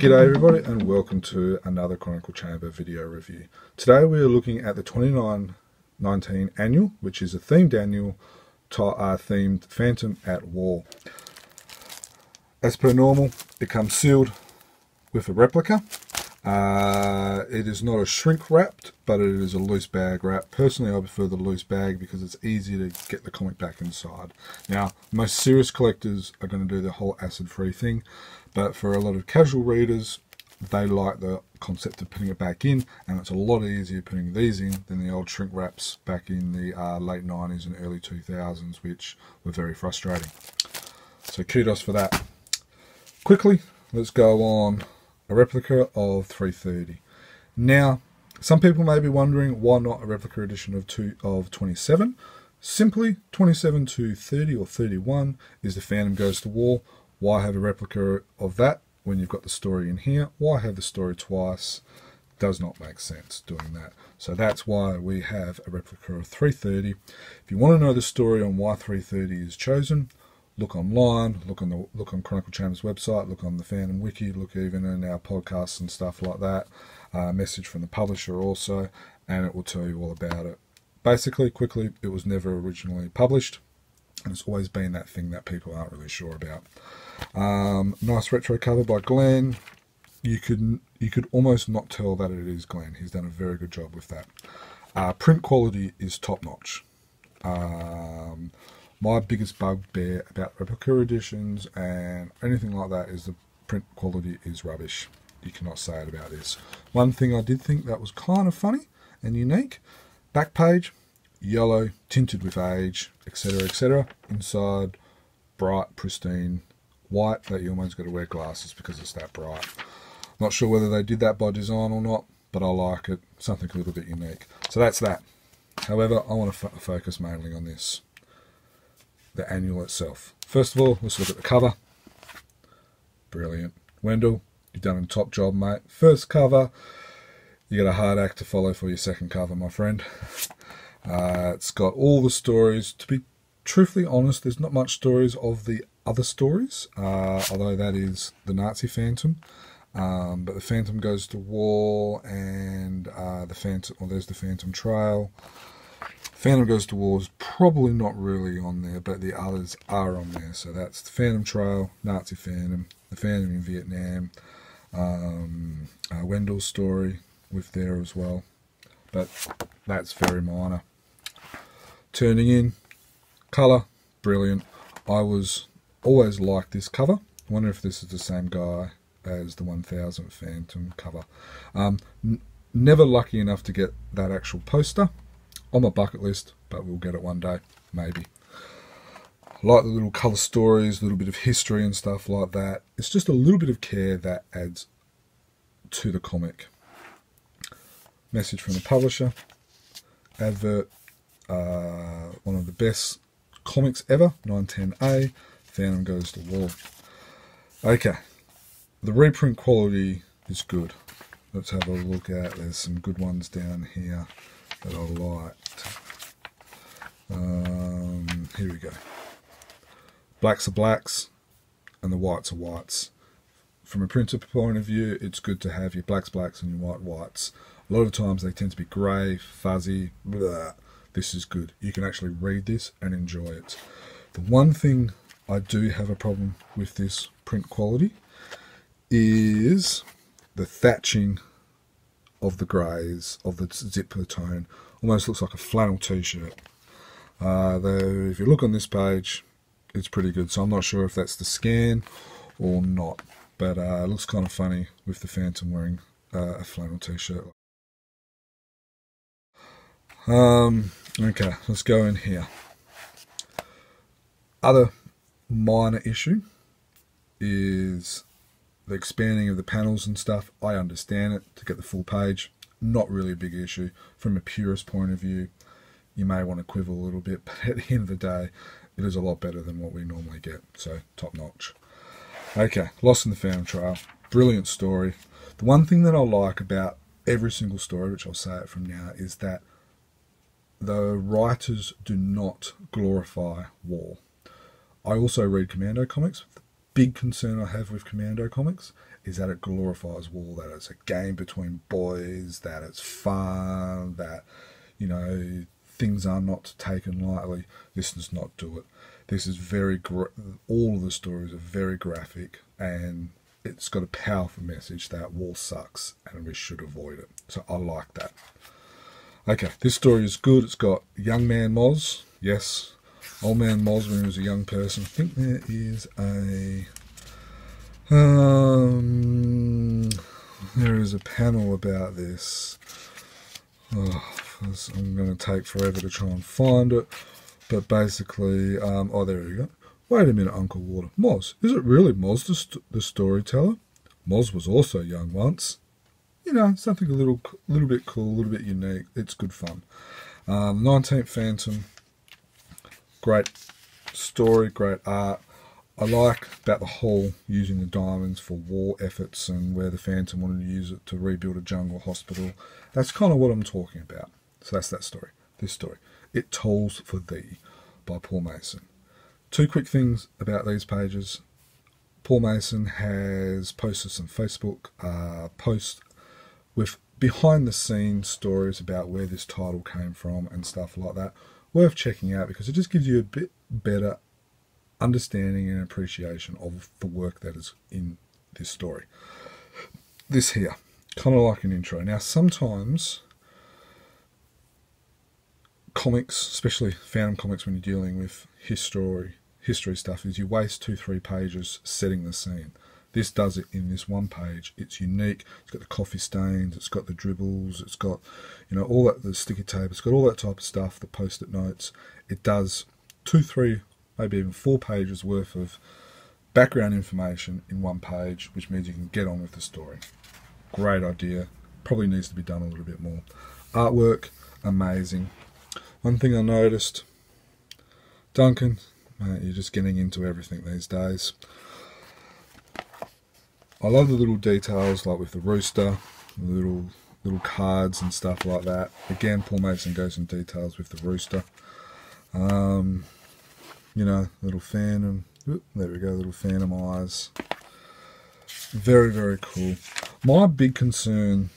G'day everybody and welcome to another Chronicle Chamber video review. Today we are looking at the 2919 annual, which is a themed annual themed Phantom at War. As per normal, it comes sealed with a replica. It is not a shrink wrapped, but it is a loose bag wrap. Personally, I prefer the loose bag because it's easier to get the comic back inside. Now, most serious collectors are going to do the whole acid-free thing, but for a lot of casual readers, they like the concept of putting it back in, and it's a lot easier putting these in than the old shrink wraps back in the late 90s and early 2000s, which were very frustrating. So kudos for that. Quickly, let's go on a replica of 330. Now, some people may be wondering why not a replica edition of 27. Simply, 27 to 30 or 31 is the Phantom Goes to War. Why have a replica of that when you've got the story in here? Why have the story twice? Does not make sense doing that. So that's why we have a replica of 330. If you want to know the story on why 330 is chosen, look online, look on Chronicle Chamber's website, look on the Phantom Wiki, look even in our podcasts and stuff like that. Message from the publisher also, and it will tell you all about it. Basically, quickly, it was never originally published, and it's always been that thing that people aren't really sure about. Nice retro cover by Glenn. You could almost not tell that it is Glenn. He's done a very good job with that. Print quality is top notch. My biggest bugbear about replica editions and anything like that is the print quality is rubbish. You cannot say it about this. One thing I did think that was kind of funny and unique, back page, yellow, tinted with age, etc, etc. Inside, bright, pristine, white, that you almost got to wear glasses because it's that bright. Not sure whether they did that by design or not, but I like it. Something a little bit unique. So that's that. However, I want to focus mainly on this, the annual itself. First of all, let's look at the cover. Brilliant. Wendell, you've done a top job, mate. First cover, you got a hard act to follow for your second cover, my friend. It's got all the stories. To be truthfully honest, there's not much stories of the other stories, although that is the Nazi Phantom. But the Phantom Goes to War and the Phantom, well, there's the Phantom Trail. Phantom Goes to War is probably not really on there, but the others are on there. So that's the Phantom Trail, Nazi Phantom, the Phantom in Vietnam, Wendell's story with there as well. But that's very minor. Turning in, colour, brilliant. I was always liked this cover. I wonder if this is the same guy as the 1000 Phantom cover. Never lucky enough to get that actual poster. On my bucket list, but we'll get it one day, maybe. I like the little colour stories, a little bit of history and stuff like that. It's just a little bit of care that adds to the comic. Message from the publisher. Advert. One of the best comics ever, 910A. Phantom Goes to War. Okay. The reprint quality is good. Let's have a look at, there's some good ones down here that I liked. Here we go. Blacks are blacks and the whites are whites. From a printer point of view, it's good to have your blacks and your whites. A lot of times they tend to be grey, fuzzy, blah. This is good. You can actually read this and enjoy it. The one thing I do have a problem with this print quality is the thatching of the greys, of the zipper tone. Almost looks like a flannel t-shirt. Though if you look on this page, it's pretty good. So I'm not sure if that's the scan or not. But it looks kind of funny with the Phantom wearing a flannel t-shirt. Okay, let's go in here. Other minor issue is the expanding of the panels and stuff. I understand it to get the full page. Not really a big issue. From a purist point of view, you may want to quibble a little bit, but at the end of the day, it is a lot better than what we normally get. So, top notch. Okay, Lost in the Phantom Trail. Brilliant story. The one thing that I like about every single story, which I'll say it from now, is that the writers do not glorify war. I also read Commando comics. The big concern I have with Commando comics is that it glorifies war, that it's a game between boys, that it's fun, that, you know, things are not taken lightly. This does not do it. This is all of the stories are very graphic, and it's got a powerful message that war sucks and we should avoid it. So I like that. Okay, this story is good. It's got young man Moz. Yes, old man Moz when he was a young person. I think there is a panel about this. Oh, I'm going to take forever to try and find it. But basically, oh, there we go. Wait a minute, Uncle Water. Moz, is it really Moz the storyteller? Moz was also young once. You know, something a little bit cool, a little bit unique. It's good fun. 19th Phantom, great story, great art. I like about the whole using the diamonds for war efforts and where the Phantom wanted to use it to rebuild a jungle hospital. That's kind of what I'm talking about. So that's that story. This story. It Tolls for Thee by Paul Mason. Two quick things about these pages. Paul Mason has posted some Facebook posts with behind the scenes stories about where this title came from and stuff like that. Worth checking out because it just gives you a bit better understanding and appreciation of the work that is in this story. This here, kind of like an intro. Now sometimes comics, especially Phantom comics, when you're dealing with history stuff, is you waste 2-3 pages setting the scene. This does it in this one page. It's unique. It's got the coffee stains. It's got the dribbles. It's got, you know, all that, the sticky tape. It's got all that type of stuff, the post-it notes. It does 2-3, maybe even 4 pages worth of background information in one page, which means you can get on with the story. Great idea. Probably needs to be done a little bit more. Artwork, amazing. One thing I noticed, Duncan, mate, you're just getting into everything these days. I love the little details, like with the rooster, the little cards and stuff like that. Again, Paul Mason goes in details with the rooster. You know, little phantom. Oop, there we go, little phantom eyes. Very, very cool. My big concern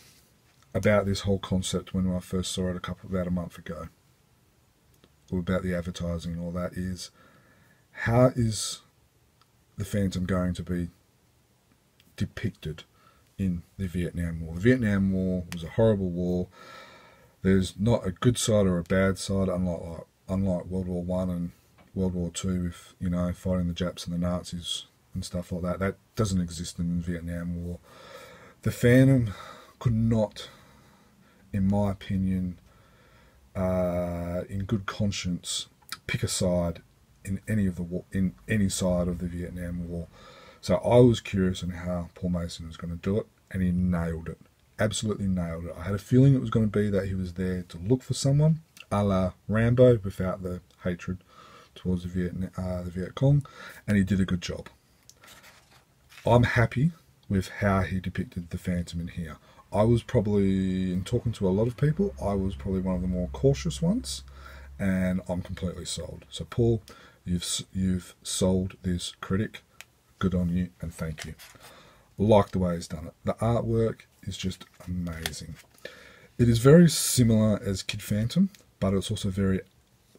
about this whole concept when I first saw it about a month ago, about the advertising and all that, is how is the Phantom going to be depicted in the Vietnam War? The Vietnam War was a horrible war. There's not a good side or a bad side, unlike World War One and World War Two, with, you know, fighting the Japs and the Nazis and stuff like that. That doesn't exist in the Vietnam War. The Phantom could not, in my opinion, in good conscience, pick a side in any side of the Vietnam War. So I was curious on how Paul Mason was going to do it, and he nailed it. Absolutely nailed it. I had a feeling it was going to be that he was there to look for someone, a la Rambo, without the hatred towards the Viet Cong, and he did a good job. I'm happy with how he depicted the Phantom in here. I was probably, in talking to a lot of people, I was probably one of the more cautious ones, and I'm completely sold. So Paul, you've sold this critic. Good on you, and thank you. Like the way he's done it. The artwork is just amazing. It is very similar as Kid Phantom, but it's also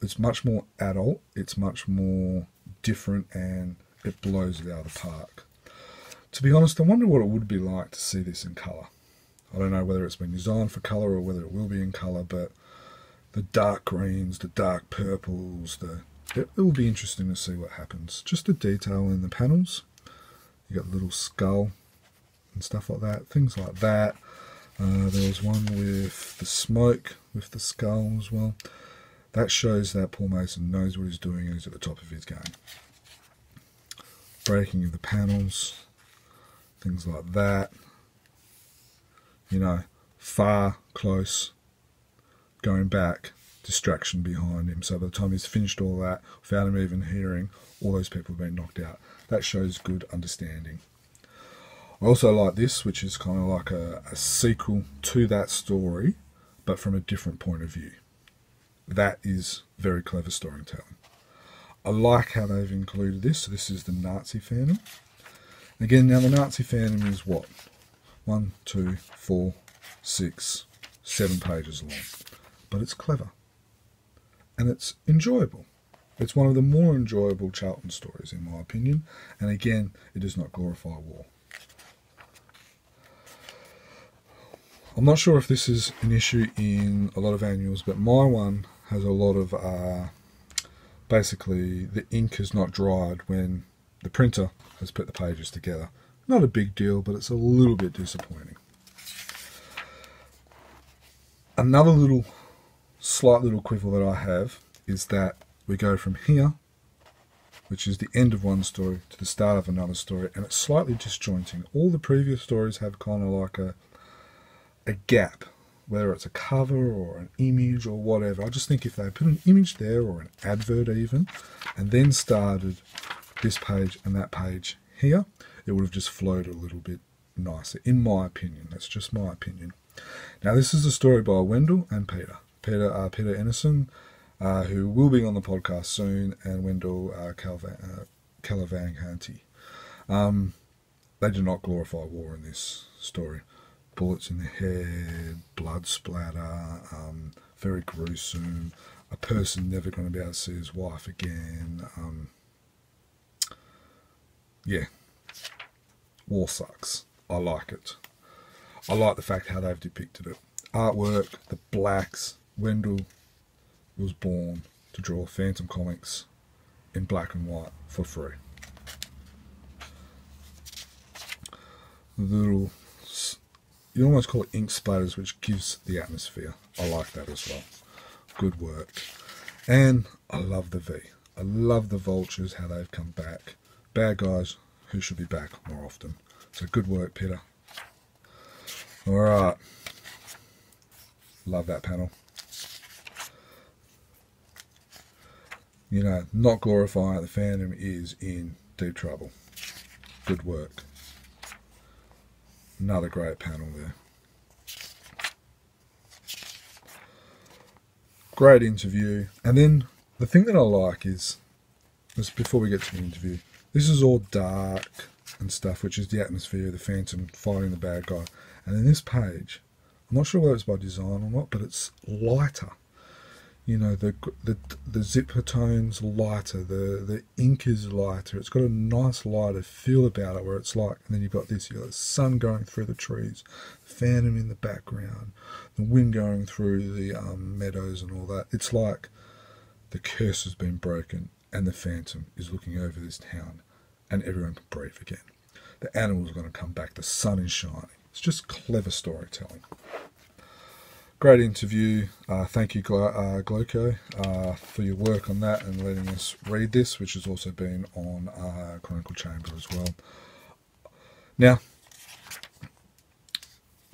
it's much more adult, it's much more different, and it blows it out of the park. To be honest, I wonder what it would be like to see this in colour. I don't know whether it's been designed for colour or whether it will be in colour, but the dark greens, the dark purples, it will be interesting to see what happens. Just the detail in the panels. You got the little skull and stuff like that, things like that. There was one with the smoke, with the skull as well. That shows that Paul Mason knows what he's doing and he's at the top of his game. Breaking of the panels, things like that. You know, far, close, going back, distraction behind him. So by the time he's finished all that, without him even hearing, all those people have been knocked out. That shows good understanding. I also like this, which is kind of like a sequel to that story, but from a different point of view. That is very clever storytelling. I like how they've included this. So this is the Nazi Phantom. Again, now the Nazi fandom is what? 1, 2, 4, 6, 7 pages long. But it's clever. And it's enjoyable. It's one of the more enjoyable Charlton stories, in my opinion. And again, it does not glorify war. I'm not sure if this is an issue in a lot of annuals, but my one has a lot of, basically, the ink is not dried when the printer has put the pages together. Not a big deal, but it's a little bit disappointing. Another slight little quibble that I have is that we go from here, which is the end of one story, to the start of another story, and it's slightly disjointing. All the previous stories have kind of like a gap, whether it's a cover or an image or whatever. I just think if they put an image there or an advert even, and then started this page and that page here, it would have just flowed a little bit nicer, in my opinion. That's just my opinion. Now, this is a story by Wendell and Pidde. Pidde Andersson, who will be on the podcast soon, and Wendell Cavalcanti. They do not glorify war in this story. Bullets in the head, blood splatter, very gruesome, a person never going to be able to see his wife again. Yeah, war sucks. I like it. I like the fact how they've depicted it. Artwork, the blacks. Wendell was born to draw Phantom comics in black and white for free. Little, you almost call it ink splatters, which gives the atmosphere. I like that as well. Good work. And I love the V. I love the vultures, how they've come back. Bad guys who should be back more often. So good work, Pidde. Alright. Love that panel. You know, not glorifying the fandom is in deep trouble. Good work. Another great panel there. Great interview. And then the thing that I like is, just before we get to the interview, this is all dark and stuff, which is the atmosphere of the Phantom fighting the bad guy. And in this page, I'm not sure whether it's by design or not, but it's lighter. You know, the zipper tone's lighter, the ink is lighter. It's got a nice lighter feel about it, where it's like, and then you've got this, you've got the sun going through the trees, the Phantom in the background, the wind going through the meadows and all that. It's like the curse has been broken and the Phantom is looking over this town and everyone can breathe again. The animals are going to come back, the sun is shining. It's just clever storytelling. Great interview. Thank you, Gloco, for your work on that and letting us read this, which has also been on Chronicle Chamber as well. Now,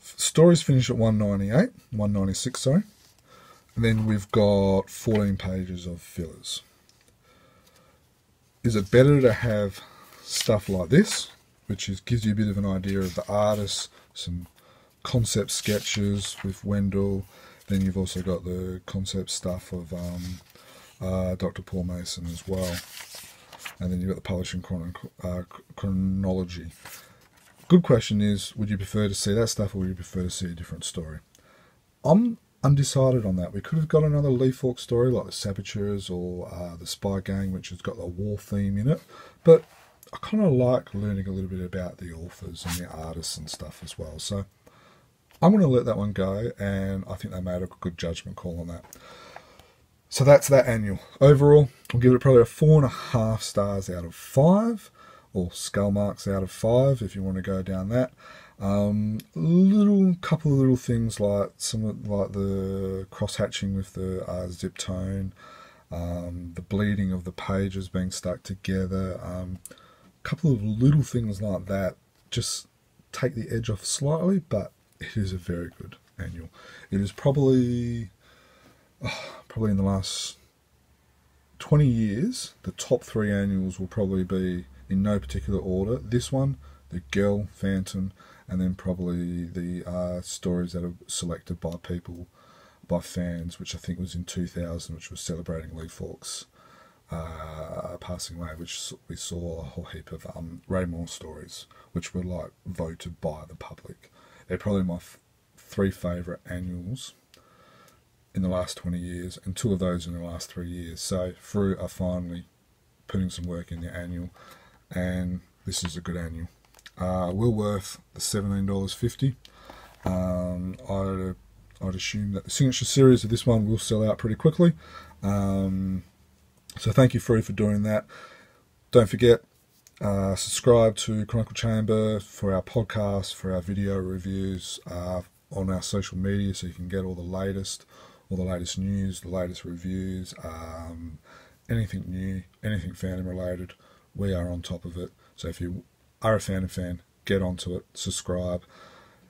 stories finish at 196, sorry. And then we've got 14 pages of fillers. Is it better to have stuff like this, which gives you a bit of an idea of the artist, some concept sketches with Wendell, then you've also got the concept stuff of Dr. Paul Mason as well, and then you've got the publishing chronology. Good question is, would you prefer to see that stuff or would you prefer to see a different story? I'm undecided on that. We could have got another Lee Falk story like the Saboteurs or the Spy Gang, which has got the war theme in it, but I kind of like learning a little bit about the authors and the artists and stuff as well. So I'm going to let that one go, and I think they made a good judgment call on that. So that's that annual. Overall, I'll give it probably a 4.5 stars out of 5, or skull marks out of 5 if you want to go down that. Couple of little things like the cross hatching with the zip tone, the bleeding of the pages being stuck together. Couple of little things like that just take the edge off slightly, but it is a very good annual. It is probably in the last 20 years, the top 3 annuals will probably be in no particular order. This one, the Gill, Phantom, and then probably the stories that are selected by people, by fans, which I think was in 2000, which was celebrating Lee Falk's passing away, which we saw a whole heap of Raymore stories, which were like voted by the public. They're probably my three favourite annuals in the last 20 years, and two of those in the last 3 years. So Frew are finally putting some work in the annual, and this is a good annual. Well worth the $17.50. I'd assume that the signature series of this one will sell out pretty quickly. So thank you, Frew, for doing that. Don't forget, subscribe to Chronicle Chamber for our podcast, for our video reviews, on our social media, so you can get all the latest news, the latest reviews, anything new, anything fandom related. We are on top of it. So if you are a fan, get onto it, subscribe.